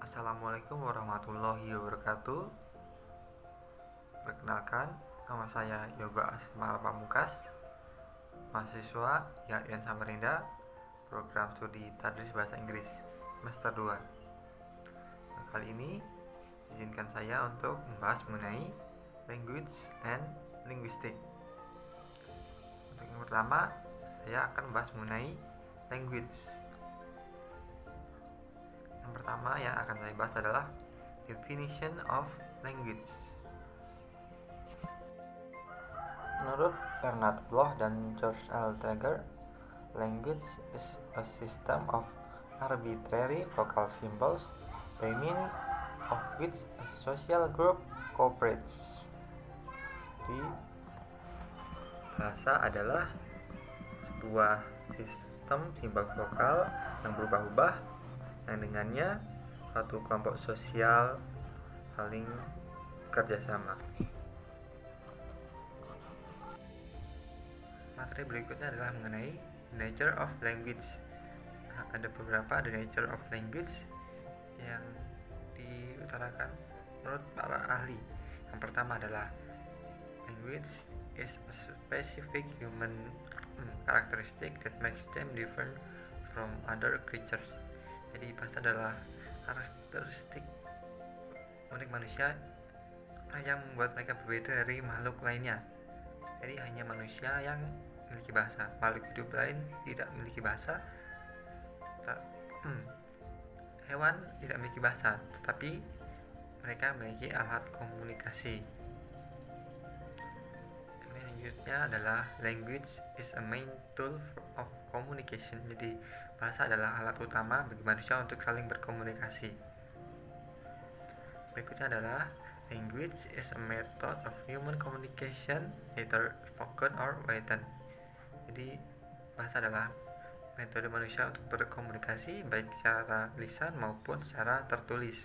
Assalamualaikum warahmatullahi wabarakatuh. Perkenalkan, nama saya Yoga Asmara Pamungkas, mahasiswa YAIN Samarinda, program studi Tadris Bahasa Inggris semester 2. Kali ini izinkan saya untuk membahas mengenai language and linguistic. Untuk yang pertama, saya akan membahas mengenai language. Yang pertama yang akan saya bahas adalah definition of language. Menurut Bernard Bloch dan George L. Traeger, language is a system of arbitrary vocal symbols by means of which a social group cooperates. Jadi, bahasa adalah sebuah sistem simbol vokal yang berubah-ubah yang dengannya suatu kelompok sosial saling kerjasama. Materi berikutnya adalah mengenai nature of language. Ada beberapa the nature of language yang diutarakan menurut para ahli. Yang pertama adalah language is a specific human characteristic that makes them different from other creatures. Jadi bahasa adalah karakteristik unik manusia yang membuat mereka berbeda dari makhluk lainnya. Jadi hanya manusia yang memiliki bahasa, makhluk hidup lain tidak memiliki bahasa. Hewan tidak memiliki bahasa, tetapi mereka memiliki alat komunikasi. Selanjutnya adalah language is a main tool of communication. Jadi bahasa adalah alat utama bagi manusia untuk saling berkomunikasi. Berikutnya adalah language is a method of human communication, either spoken or written. Jadi bahasa adalah metode manusia untuk berkomunikasi baik secara lisan maupun secara tertulis.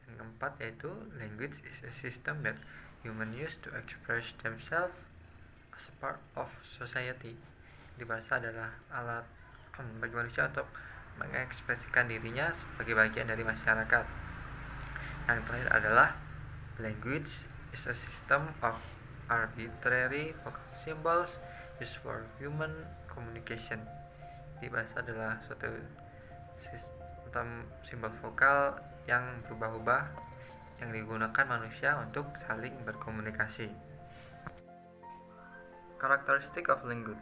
Yang keempat yaitu language is a system that humans use to express themselves as a part of society. Jadi bahasa adalah alat bagi manusia untuk mengekspresikan dirinya sebagai bagian dari masyarakat. Yang terakhir adalah language is a system of arbitrary vocal symbols used for human communication. Jadi bahasa adalah suatu sistem simbol vokal yang berubah-ubah yang digunakan manusia untuk saling berkomunikasi. Characteristic of language.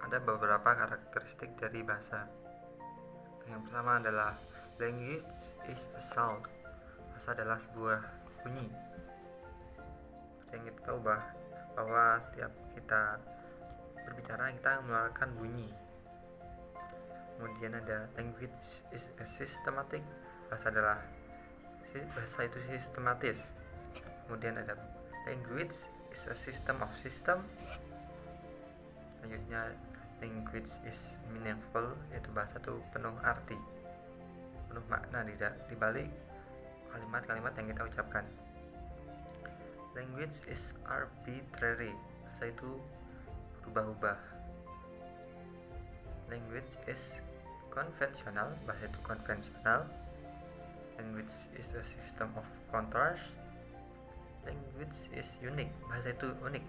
Ada beberapa karakteristik dari bahasa. Yang pertama adalah language is a sound. Bahasa adalah sebuah bunyi. Yang kita tahu bahwa setiap kita berbicara kita mengeluarkan bunyi. Kemudian ada language is a systematic. Bahasa itu sistematis. Kemudian ada language is a system of system. Selanjutnya language is meaningful, yaitu bahasa itu penuh arti, penuh makna di balik kalimat-kalimat yang kita ucapkan. Language is arbitrary. Bahasa itu berubah-ubah. Language is conventional. Bahasa itu konvensional. Language is a system of contrast. Language is unique. Bahasa itu unik.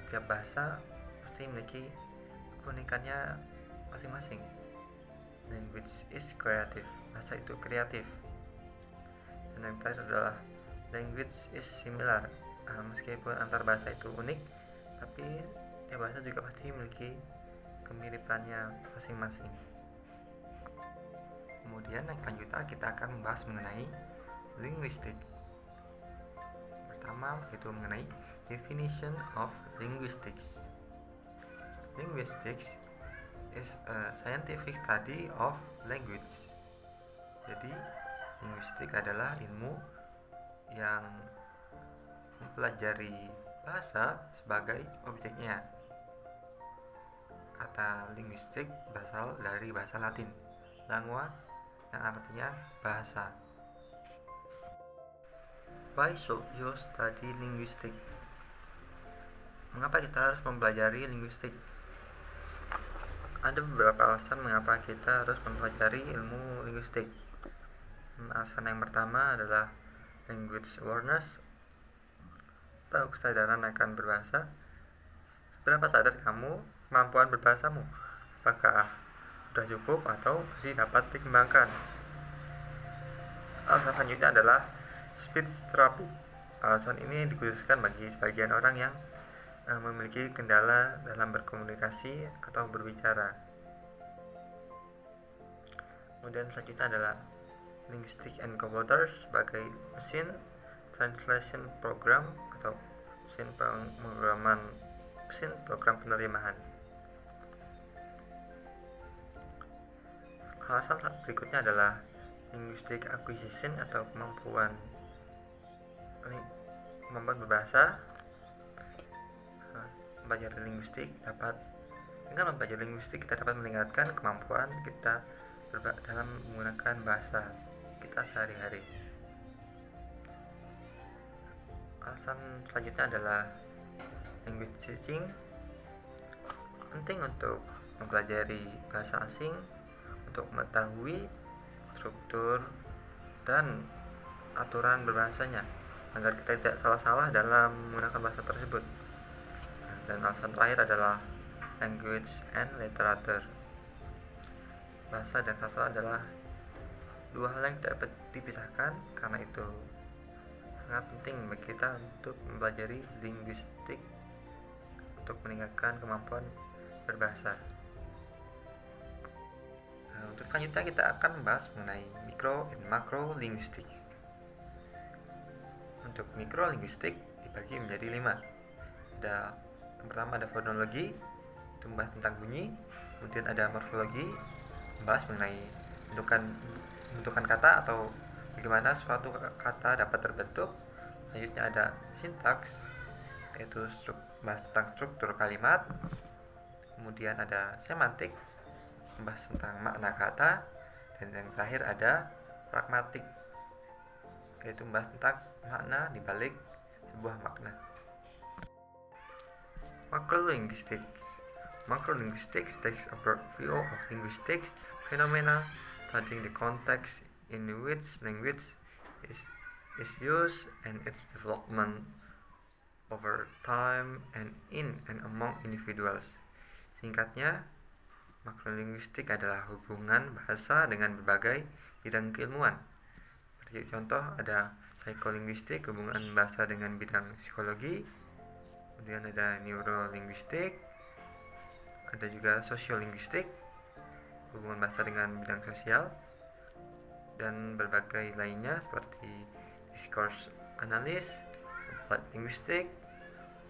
Setiap bahasa pasti memiliki keunikannya masing-masing. Language is creative. Bahasa itu kreatif. Dan yang terakhir adalah language is similar. Meskipun antar bahasa itu unik, tapi tiap bahasa juga pasti memiliki kemiripannya masing-masing. Kemudian yang selanjutnya kita akan membahas mengenai linguistik. Pertama yaitu mengenai definition of linguistics. Linguistics is a scientific study of language. Jadi linguistik adalah ilmu yang mempelajari bahasa sebagai objeknya. Kata linguistik berasal dari bahasa Latin, lingua, yang artinya bahasa. Why should you study linguistic? Mengapa kita harus mempelajari linguistik? Ada beberapa alasan mengapa kita harus mempelajari ilmu linguistik. Alasan yang pertama adalah language awareness atau kesadaran akan berbahasa. Seberapa sadar kamu kemampuan berbahasamu? Apakah sudah cukup atau masih dapat dikembangkan? Alasan selanjutnya adalah speech therapy. Alasan ini dikhususkan bagi sebagian orang yang memiliki kendala dalam berkomunikasi atau berbicara. Kemudian selanjutnya adalah linguistic encoders sebagai mesin translation program atau mesin program penerimaan. Alasan berikutnya adalah linguistic acquisition atau kemampuan berbahasa. Mempelajari linguistik dengan mempelajari linguistik kita dapat meningkatkan kemampuan kita dalam menggunakan bahasa kita sehari-hari. Alasan selanjutnya adalah language teaching. Penting untuk mempelajari bahasa asing untuk mengetahui struktur dan aturan berbahasanya agar kita tidak salah-salah dalam menggunakan bahasa tersebut. Dan alasan terakhir adalah language and literature. Bahasa dan sastra adalah dua hal yang tidak dapat dipisahkan, karena itu sangat penting bagi kita untuk mempelajari linguistik untuk meningkatkan kemampuan berbahasa. Untuk selanjutnya kita akan membahas mengenai mikro dan makro linguistik. Untuk mikro linguistik dibagi menjadi 5. Yang pertama ada fonologi, itu membahas tentang bunyi. Kemudian ada morfologi, membahas mengenai bentukan kata atau bagaimana suatu kata dapat terbentuk. Selanjutnya ada sintaks, yaitu membahas tentang struktur kalimat. Kemudian ada semantik, membahas tentang makna kata. Dan yang terakhir ada pragmatik, yaitu membahas tentang makna dibalik sebuah makna. Macrolinguistics. Macrolinguistics takes a broad view of linguistics phenomena, studying the context in which language is used and its development over time and in and among individuals. Singkatnya, makrolinguistik adalah hubungan bahasa dengan berbagai bidang keilmuan. Seperti contoh ada psikolinguistik, hubungan bahasa dengan bidang psikologi. Kemudian ada neurolinguistik, ada juga sosiolinguistik, hubungan bahasa dengan bidang sosial, dan berbagai lainnya seperti discourse analysis, applied linguistik,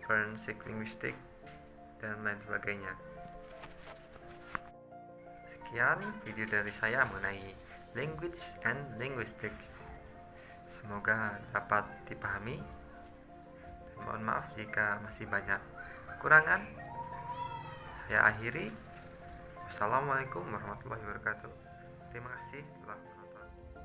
forensic linguistik, dan lain sebagainya. Sekian video dari saya mengenai language and linguistics. Semoga dapat dipahami. Mohon maaf jika masih banyak kekurangan. Saya akhiri. Wassalamualaikum warahmatullahi wabarakatuh. Terima kasih telah